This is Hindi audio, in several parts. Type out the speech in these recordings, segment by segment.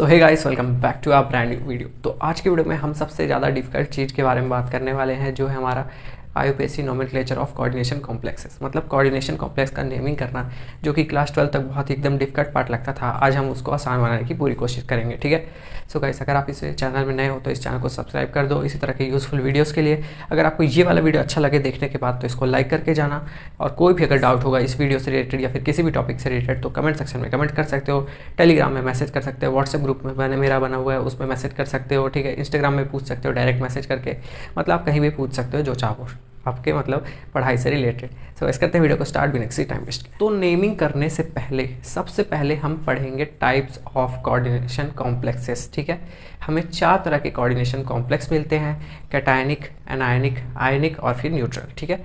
So hey guys, welcome back to our brand new video. तो आज की वीडियो में हम सबसे ज़्यादा डिफिकल्ट चीज़ के बारे में बात करने वाले हैं, जो है हमारा IUPAC nomenclature of coordination complexes, मतलब कोऑर्डिनेशन कॉम्प्लेक्स का नेमिंग करना, जो कि क्लास 12 तक बहुत ही एकदम डिफिकल्ट पार्ट लगता था। आज हम उसको आसान बनाने की पूरी कोशिश करेंगे, ठीक है। सो गाइस, अगर आप इस चैनल में नए हो तो इस चैनल को सब्सक्राइब कर दो इसी तरह के यूज़फुल वीडियोज़ के लिए। अगर आपको ये वाला वीडियो अच्छा लगे देखने के बाद तो इसको लाइक करके जाना, और कोई भी अगर डाउट होगा इस वीडियो से रिलेटेड या फिर किसी भी टॉपिक से रिलेटेड तो कमेंट सेक्शन में कमेंट कर सकते हो, टेलीग्राम में मैसेज कर सकते हो, व्हाट्सएप ग्रुप में मेरा बना हुआ है उसमें मैसेज कर सकते हो, ठीक है। इंस्टाग्राम में पूछ सकते हो डायरेक्ट मैसेज करके, मतलब आप कहीं भी पूछ सकते हो जो चाहो आपके मतलब पढ़ाई से रिलेटेड। सो इस करते हैं वीडियो को स्टार्ट बिना किसी टाइम वेस्ट। तो नेमिंग करने से पहले सबसे पहले हम पढ़ेंगे टाइप्स ऑफ कोऑर्डिनेशन कॉम्प्लेक्सेस, ठीक है। हमें 4 तरह के कोऑर्डिनेशन कॉम्प्लेक्स मिलते हैं, कैटायनिक, एनायनिक, आयनिक और फिर न्यूट्रल, ठीक है।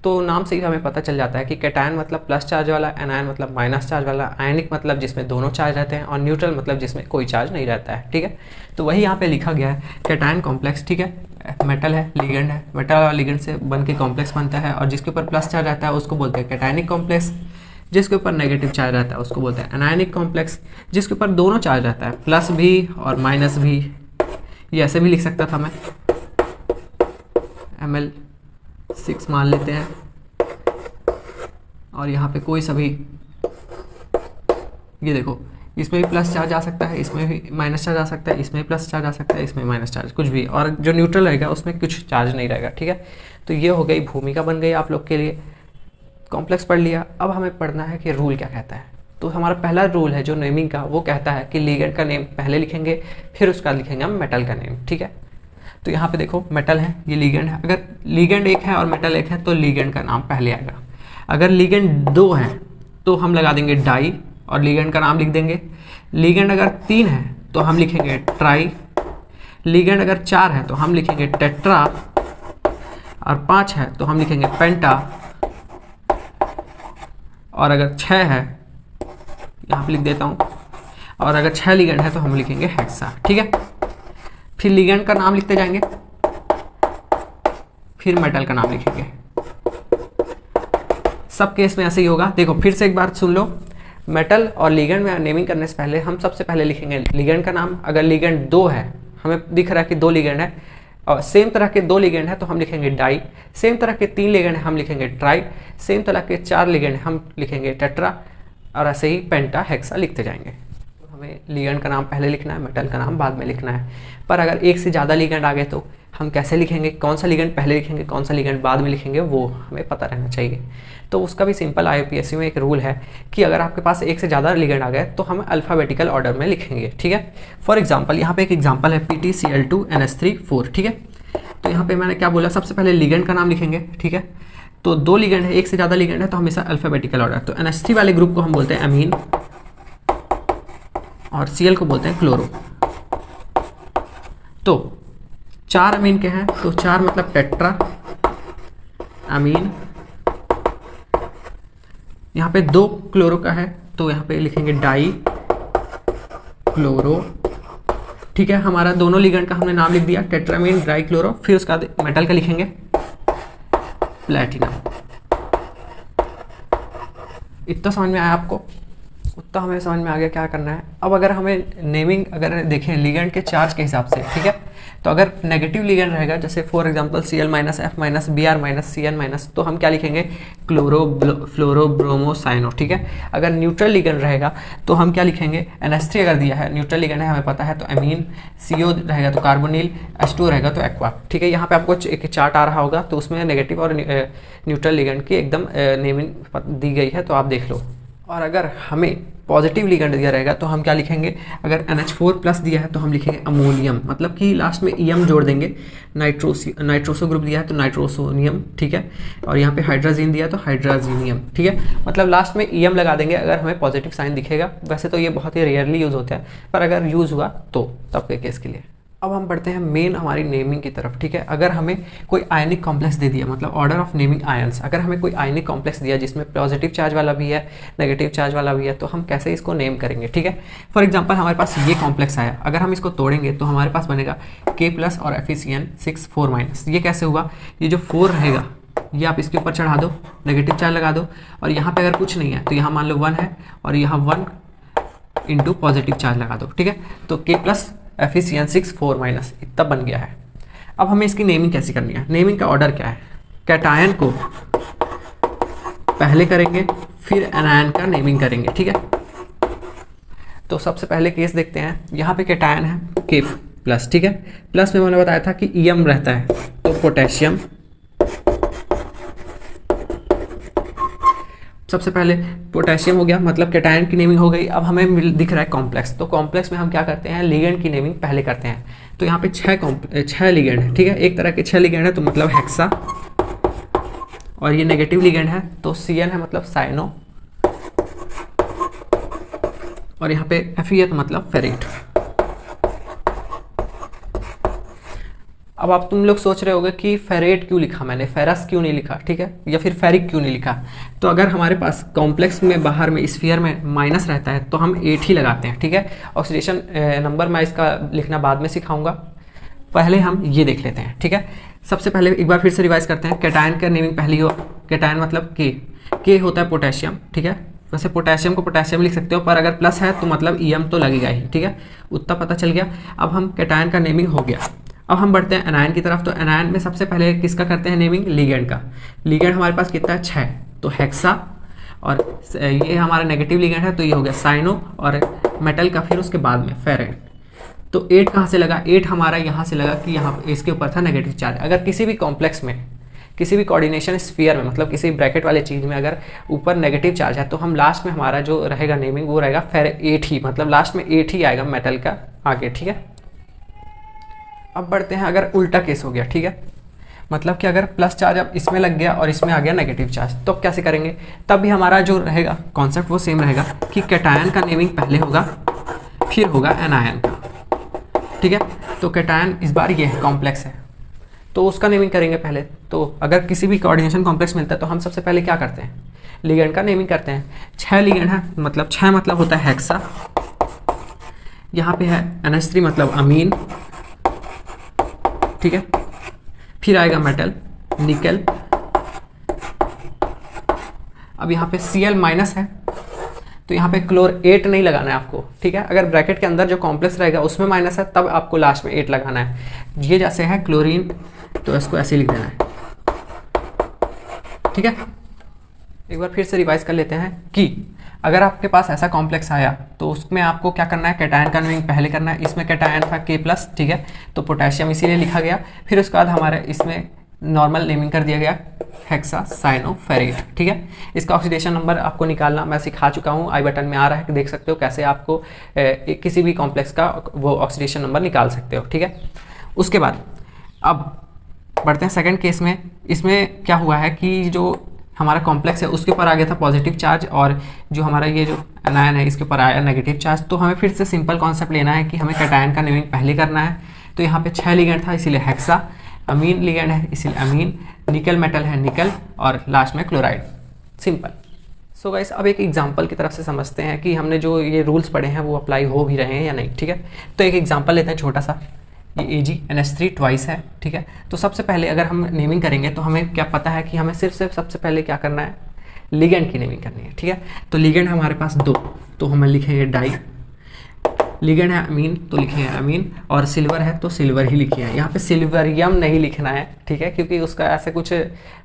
तो नाम से ही हमें पता चल जाता है कि कैटायन मतलब प्लस चार्ज वाला, एनायन मतलब माइनस चार्ज वाला, आयनिक मतलब जिसमें दोनों चार्ज रहते हैं, और न्यूट्रल मतलब जिसमें कोई चार्ज नहीं रहता है, ठीक है। तो वही यहाँ पे लिखा गया है कैटायन कॉम्प्लेक्स, ठीक है। मेटल है, लिगेंड है, मेटल और लिगेंड से बन के कॉम्प्लेक्स बनता है, और जिसके ऊपर प्लस चार्ज रहता है उसको बोलते हैं कैटायनिक कॉम्प्लेक्स, जिसके ऊपर नेगेटिव चार्ज रहता है उसको बोलते हैं एनायनिक कॉम्प्लेक्स, जिसके ऊपर दोनों चार्ज रहता है प्लस भी और माइनस भी। ये ऐसे भी लिख सकता था मैं, Ml6 मान लेते हैं, और यहाँ पे कोई सभी, ये देखो इसमें भी प्लस चार्ज आ सकता है, इसमें भी माइनस चार्ज आ सकता है, इसमें भी प्लस चार्ज आ सकता है, इसमें माइनस चार्ज, कुछ भी, और जो न्यूट्रल रहेगा उसमें कुछ चार्ज नहीं रहेगा, ठीक है। तो ये हो गई भूमिका बन गई आप लोग के लिए, कॉम्प्लेक्स पढ़ लिया। अब हमें पढ़ना है कि रूल क्या कहता है। तो हमारा पहला रूल है जो नेमिंग का, वो कहता है कि लिगेंड का नेम पहले लिखेंगे, फिर उसका लिखेंगे हम मेटल का नेम, ठीक है। तो यहाँ पे देखो मेटल है, ये लिगेंड है। अगर लिगेंड एक है और मेटल एक है तो लिगेंड का नाम पहले आएगा। अगर लिगेंड 2 है तो हम लगा देंगे डाई और लिगेंड का नाम लिख देंगे। लिगेंड अगर 3 है तो हम लिखेंगे ट्राई। लिगेंड अगर 4 है तो हम लिखेंगे टेट्रा, और 5 है तो हम लिखेंगे पेंटा, और अगर 6 है, यहाँ पे लिख देता हूँ, और अगर 6 लिगेंड है तो हम लिखेंगे हेक्सा, ठीक है। फिर लिगेंड का नाम लिखते जाएंगे, फिर मेटल का नाम लिखेंगे। सब केस में ऐसे ही होगा। देखो फिर से एक बार सुन लो, मेटल और लिगेंड में नेमिंग करने से पहले हम सबसे पहले लिखेंगे लिगेंड का नाम। अगर लिगेंड 2 है, हमें दिख रहा है कि 2 लिगेंड है, और सेम तरह के 2 लिगेंड है तो हम लिखेंगे डाई, सेम तरह के 3 लिगेंड है हम लिखेंगे ट्राई, सेम तरह के 4 लिगेंड हम लिखेंगे टेट्रा, और ऐसे ही पेंटा, हेक्सा लिखते जाएंगे। तो हमें लिगेंड का नाम पहले लिखना है, मेटल का नाम बाद में लिखना है। पर अगर एक से ज़्यादा लिगेंड आ गए तो हम कैसे लिखेंगे, कौन सा लिगेंड पहले लिखेंगे, कौन सा लिगेंड बाद में लिखेंगे, वो हमें पता रहना चाहिए। तो उसका भी सिंपल IUPAC में एक रूल है कि अगर आपके पास एक से ज़्यादा लिगेंड आ गए तो हम अल्फ़ाबेटिकल ऑर्डर में लिखेंगे, ठीक है। फॉर एग्जांपल यहाँ पे एक एग्जांपल है PTCl2NH3 ठीक है। तो यहाँ पे मैंने क्या बोला, सबसे पहले लिगेंड का नाम लिखेंगे, ठीक है। तो 2 लिगेंड है, एक से ज़्यादा लिगेंड है तो हमेशा अल्फ़ाबेटिकल ऑर्डर। तो NH3 वाले ग्रुप को हम बोलते हैं अमीन, और Cl को बोलते हैं क्लोरो। तो 4 अमीन के हैं तो 4 मतलब टेट्रा अमीन। यहाँ पे 2 क्लोरो का है तो यहाँ पे लिखेंगे डाई क्लोरो, ठीक है। हमारा दोनों लिगेंड का हमने नाम लिख दिया, टेट्रामीन, डाई क्लोरो। फिर उसका मेटल का लिखेंगे प्लैटिनम। इतना समझ में आया आपको? उतना हमें समझ में आ गया क्या करना है। अब अगर हमें नेमिंग अगर देखें लिगेंड के चार्ज के हिसाब से, ठीक है, तो अगर नेगेटिव लिगेंड रहेगा, जैसे for example Cl minus, F minus, Br minus, Cn minus, तो हम क्या लिखेंगे क्लोरो फ्लोरो ब्रोमो साइनो, ठीक है। अगर न्यूट्रल लिगेंड रहेगा तो हम क्या लिखेंगे, NH3 अगर दिया है न्यूट्रल लिगेंड है हमें पता है तो अमीन, CO रहेगा तो कार्बोनिल, H2 रहेगा तो एक्वा, ठीक है। यहाँ पे आपको एक चार्ट आ रहा होगा तो उसमें नेगेटिव और न्यूट्रल लिगेंड की एकदम नेमिंग दी गई है, तो आप देख लो। और अगर हमें पॉजिटिव लिगेंड दिया रहेगा तो हम क्या लिखेंगे, अगर NH4 प्लस दिया है तो हम लिखेंगे अमोनियम, मतलब कि लास्ट में EM जोड़ देंगे। नाइट्रोसो ग्रुप दिया है तो नाइट्रोसोनियम, ठीक है। और यहाँ पे हाइड्रोजीन दिया है तो हाइड्रोजीनियम, ठीक है। मतलब लास्ट में EM लगा देंगे अगर हमें पॉजिटिव साइन दिखेगा। वैसे तो ये बहुत ही रेयरली यूज़ होता है, पर अगर यूज़ हुआ तो तब के केस के लिए। अब हम बढ़ते हैं मेन हमारी नेमिंग की तरफ, ठीक है। अगर हमें कोई आयनिक कॉम्प्लेक्स दे दिया, मतलब ऑर्डर ऑफ नेमिंग आयंस, अगर हमें कोई आयनिक कॉम्प्लेक्स दिया जिसमें पॉजिटिव चार्ज वाला भी है, नेगेटिव चार्ज वाला भी है, तो हम कैसे इसको नेम करेंगे, ठीक है। फॉर एग्जांपल हमारे पास ये कॉम्प्लेक्स आया, अगर हम इसको तोड़ेंगे तो हमारे पास बनेगा K+ और FeCN6 4-। ये कैसे हुआ, ये जो 4 रहेगा ये आप इसके ऊपर चढ़ा दो, नेगेटिव चार्ज लगा दो, और यहाँ पे अगर कुछ नहीं है तो यहाँ मान लो 1 है, और यहाँ 1 इंटू पॉजिटिव चार्ज लगा दो, ठीक है। तो K प्लस Fe(4 माइनस) इतना बन गया है। अब हमें इसकी नेमिंग कैसे करनी है? नेमिंग का ऑर्डर क्या है? कैटायन को पहले करेंगे, फिर एनायन का नेमिंग करेंगे, ठीक है। तो सबसे पहले केस देखते हैं। यहाँ पे कैटायन है K प्लस, ठीक है। प्लस में मैंने बताया था कि EM रहता है, तो पोटेशियम। सबसे पहले पोटेशियम हो गया, मतलब कैटायन की नेमिंग हो गई। अब हमें दिख रहा है कॉम्प्लेक्स, तो कॉम्प्लेक्स में हम क्या करते हैं? लिगेंड की नेमिंग पहले करते हैं। तो यहाँ पे 6 लिगेंड है, ठीक है। एक तरह के 6 लिगेंड है, तो मतलब हेक्सा, और ये नेगेटिव लिगेंड है तो Cl है, मतलब साइनो, और यहाँ पे Fe है तो मतलब फेरेट। अब आप तुम लोग सोच रहे होगे कि फेरेट क्यों लिखा मैंने, फेरस क्यों नहीं लिखा, ठीक है, या फिर फेरिक क्यों नहीं लिखा। तो अगर हमारे पास कॉम्प्लेक्स में बाहर में स्फीयर में माइनस रहता है तो हम 8 ही लगाते हैं, ठीक है। ऑक्सीडेशन नंबर मैं इसका लिखना बाद में सिखाऊंगा, पहले हम ये देख लेते हैं, ठीक है। सबसे पहले एक बार फिर से रिवाइज करते हैं। कैटायन का नेमिंग पहली हो, कैटायन मतलब के होता है पोटेशियम, ठीक है। वैसे पोटेशियम को पोटेशियम लिख सकते हो, पर अगर प्लस है तो मतलब EM तो लगेगा ही, ठीक है। उतना पता चल गया। अब हम कैटायन का नेमिंग हो गया। अब हम बढ़ते हैं एनायन की तरफ। तो एनायन में सबसे पहले किसका करते हैं नेमिंग? लिगेंड का। लिगेंड हमारे पास कितना है? 6, तो हेक्सा, और ये हमारा नेगेटिव लिगेंड है तो ये हो गया साइनो, और मेटल का फिर उसके बाद में फेरेट। तो 8 कहाँ से लगा? 8 हमारा यहाँ से लगा कि यहाँ इसके ऊपर था नेगेटिव चार्ज। अगर किसी भी कॉम्प्लेक्स में, किसी भी कोऑर्डिनेशन स्फीयर में, मतलब किसी ब्रैकेट वाले चीज़ में अगर ऊपर नेगेटिव चार्ज है तो हम लास्ट में हमारा जो रहेगा नेमिंग वो रहेगा फेरेट ही, मतलब लास्ट में 8 ही आएगा मेटल का आगे, ठीक है। अब बढ़ते हैं, अगर उल्टा केस हो गया, ठीक है, मतलब कि अगर प्लस चार्ज अब इसमें लग गया और इसमें आ गया नेगेटिव चार्ज, तो अब कैसे करेंगे? तब भी हमारा जो रहेगा कॉन्सेप्ट वो सेम रहेगा कि कैटायन का नेमिंग पहले होगा, फिर होगा एनायन का, ठीक है। तो कैटायन इस बार ये है, कॉम्प्लेक्स है, तो उसका नेमिंग करेंगे पहले। तो अगर किसी भी कोऑर्डिनेशन कॉम्प्लेक्स मिलता है तो हम सबसे पहले क्या करते हैं? लिगेंड का नेमिंग करते हैं। 6 लिगेंड है, मतलब 6 मतलब होता है हेक्सा, यहाँ पे है NH3 मतलब अमीन, ठीक है। फिर आएगा मेटल, निकल। अब यहाँ पे Cl माइनस है तो यहाँ पे क्लोरेट नहीं लगाना है आपको, ठीक है। अगर ब्रैकेट के अंदर जो कॉम्प्लेक्स रहेगा उसमें माइनस है तब आपको लास्ट में 8 लगाना है। ये जैसे है क्लोरीन तो इसको ऐसे लिख देना है, ठीक है। एक बार फिर से रिवाइज कर लेते हैं कि अगर आपके पास ऐसा कॉम्प्लेक्स आया तो उसमें आपको क्या करना है? कैटायन का नेमिंग पहले करना है। इसमें कैटायन था K प्लस, ठीक है, तो पोटेशियम इसीलिए लिखा गया। फिर उसके बाद हमारे इसमें नॉर्मल नेमिंग कर दिया गया हेक्सा साइनो फेरेट, ठीक है। इसका ऑक्सीडेशन नंबर आपको निकालना मैं सिखा चुका हूँ, आई बटन में आ रहा है, देख सकते हो कैसे आपको किसी भी कॉम्प्लेक्स का वो ऑक्सीडेशन नंबर निकाल सकते हो, ठीक है। उसके बाद अब बढ़ते हैं सेकंड केस में। इसमें क्या हुआ है कि जो हमारा कॉम्प्लेक्स है उसके ऊपर आ गया था पॉजिटिव चार्ज, और जो हमारा ये जो एनायन है इसके ऊपर आया नेगेटिव चार्ज। तो हमें फिर से सिंपल कॉन्सेप्ट लेना है कि हमें कैटायन का नेमिंग पहले करना है। तो यहाँ पे 6 लिगेंड था इसीलिए हेक्सा, अमीन लिगेंड है इसीलिए अमीन, निकल मेटल है निकल, और लास्ट में क्लोराइड, सिंपल। सो गाइस अब एक एग्जांपल की तरफ से समझते हैं कि हमने जो ये रूल्स पढ़े हैं वो अप्लाई हो भी रहे हैं या नहीं, ठीक है। तो एक एग्जांपल लेते हैं छोटा सा। ये AgNH3 ट्वाइस है, ठीक है। तो सबसे पहले अगर हम नेमिंग करेंगे तो हमें क्या पता है कि हमें सिर्फ सबसे पहले क्या करना है? लिगेंड की नेमिंग करनी है, ठीक है। तो लिगेंड हमारे पास 2, तो हम लिखेंगे डाई। लिगेंड है अमीन तो लिखेंगे अमीन, और सिल्वर है तो सिल्वर ही लिखिए। यहाँ पे सिल्वरियम नहीं लिखना है, ठीक है, क्योंकि उसका ऐसे कुछ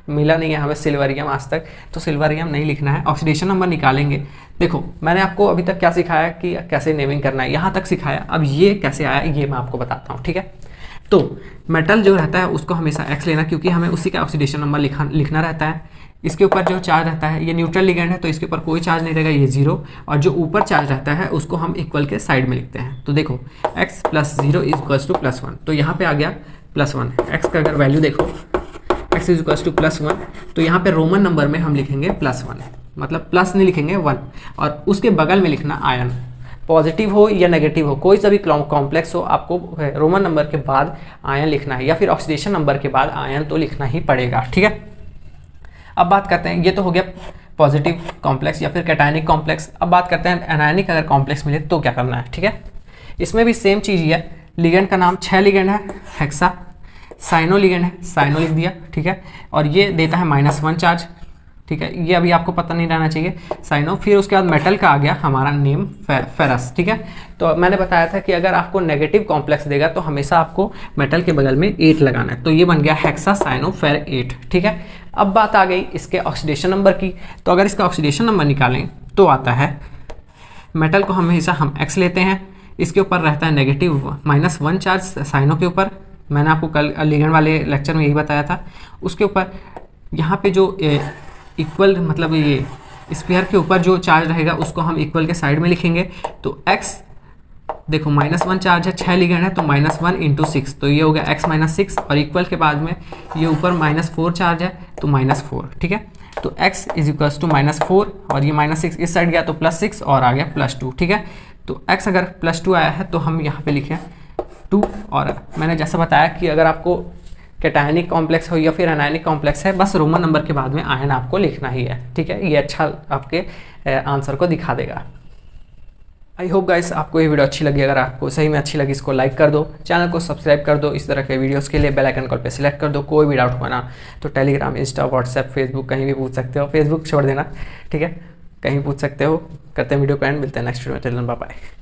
मिला नहीं है हमें सिल्वरियम आज तक, तो सिल्वरियम नहीं लिखना है। ऑक्सीडेशन नंबर निकालेंगे। देखो मैंने आपको अभी तक क्या सिखाया कि कैसे नेमिंग करना है, यहाँ तक सिखाया। अब ये कैसे आया ये मैं आपको बताता हूँ, ठीक है। तो मेटल जो रहता है उसको हमेशा X लेना, क्योंकि हमें उसी का ऑक्सीडेशन नंबर लिखना रहता है। इसके ऊपर जो चार्ज रहता है ये न्यूट्रल लिगेंड है तो इसके ऊपर कोई चार्ज नहीं रहेगा, ये 0, और जो ऊपर चार्ज रहता है उसको हम इक्वल के साइड में लिखते हैं। तो देखो x + 0 = +1, तो यहाँ पे आ गया +1। x का अगर वैल्यू देखो x = +1, तो यहाँ पे रोमन नंबर में हम लिखेंगे +1, मतलब प्लस नहीं लिखेंगे 1, और उसके बगल में लिखना आयन। पॉजिटिव हो या नेगेटिव हो, कोई सा भी कॉम्प्लेक्स हो, आपको रोमन नंबर के बाद आयन लिखना है, या फिर ऑक्सीडेशन नंबर के बाद आयन तो लिखना ही पड़ेगा, ठीक है। अब बात करते हैं, ये तो हो गया पॉजिटिव कॉम्प्लेक्स या फिर कैटायनिक कॉम्प्लेक्स। अब बात करते हैं एनायनिक अगर कॉम्प्लेक्स मिले तो क्या करना है, ठीक है। इसमें भी सेम चीज़ ही है। लिगेंड का नाम 6 लिगेंड है हेक्सा, साइनो लिगेंड है साइनो लिख दिया, ठीक है, और ये देता है -1 चार्ज, ठीक है, ये अभी आपको पता नहीं रहना चाहिए साइनो। फिर उसके बाद मेटल का आ गया हमारा नेम फेरस, ठीक है। तो मैंने बताया था कि अगर आपको नेगेटिव कॉम्प्लेक्स देगा तो हमेशा आपको मेटल के बगल में 8 लगाना है, तो ये बन गया हेक्सासाइनोफेर 8, ठीक है। अब बात आ गई इसके ऑक्सीडेशन नंबर की। तो अगर इसका ऑक्सीडेशन नंबर निकालें तो आता है, मेटल को हमेशा हम X लेते हैं, इसके ऊपर रहता है नेगेटिव -1 चार्ज साइनो के ऊपर, मैंने आपको कल लिगेंड वाले लेक्चर में यही बताया था। उसके ऊपर यहाँ पे जो इक्वल मतलब ये स्फीयर के ऊपर जो चार्ज रहेगा उसको हम इक्वल के साइड में लिखेंगे। तो X देखो -1 चार्ज है, 6 लिगेंड है, तो -1 × 6, तो ये हो गया X - 6, और इक्वल के बाद में ये ऊपर -4 चार्ज है तो -4, ठीक है। तो X = -4 और ये -6 इस साइड गया तो +6 और आ गया +2, ठीक है। तो X अगर +2 आया है तो हम यहाँ पे लिखें 2, और मैंने जैसा बताया कि अगर आपको कैटायनिक कॉम्प्लेक्स हो या फिर एनायनिक कॉम्प्लेक्स है, बस रोमन नंबर के बाद में आयन आपको लिखना ही है, ठीक है। ये अच्छा आपके आंसर को दिखा देगा। आई होप गाइस आपको ये वीडियो अच्छी लगी। अगर आपको सही में अच्छी लगी इसको लाइक कर दो, चैनल को सब्सक्राइब कर दो। इस तरह के वीडियोस के लिए बेल आइकन कॉल पे सिलेक्ट कर दो। कोई भी डाउट हुआ ना तो टेलीग्राम, इंस्टा, व्हाट्सएप, फेसबुक कहीं भी पूछ सकते हो। फेसबुक छोड़ देना, ठीक है, कहीं पूछ सकते हो। करते हैं वीडियो को एंड, मिलते हैं नेक्स्ट वीडियो में। Bye bye.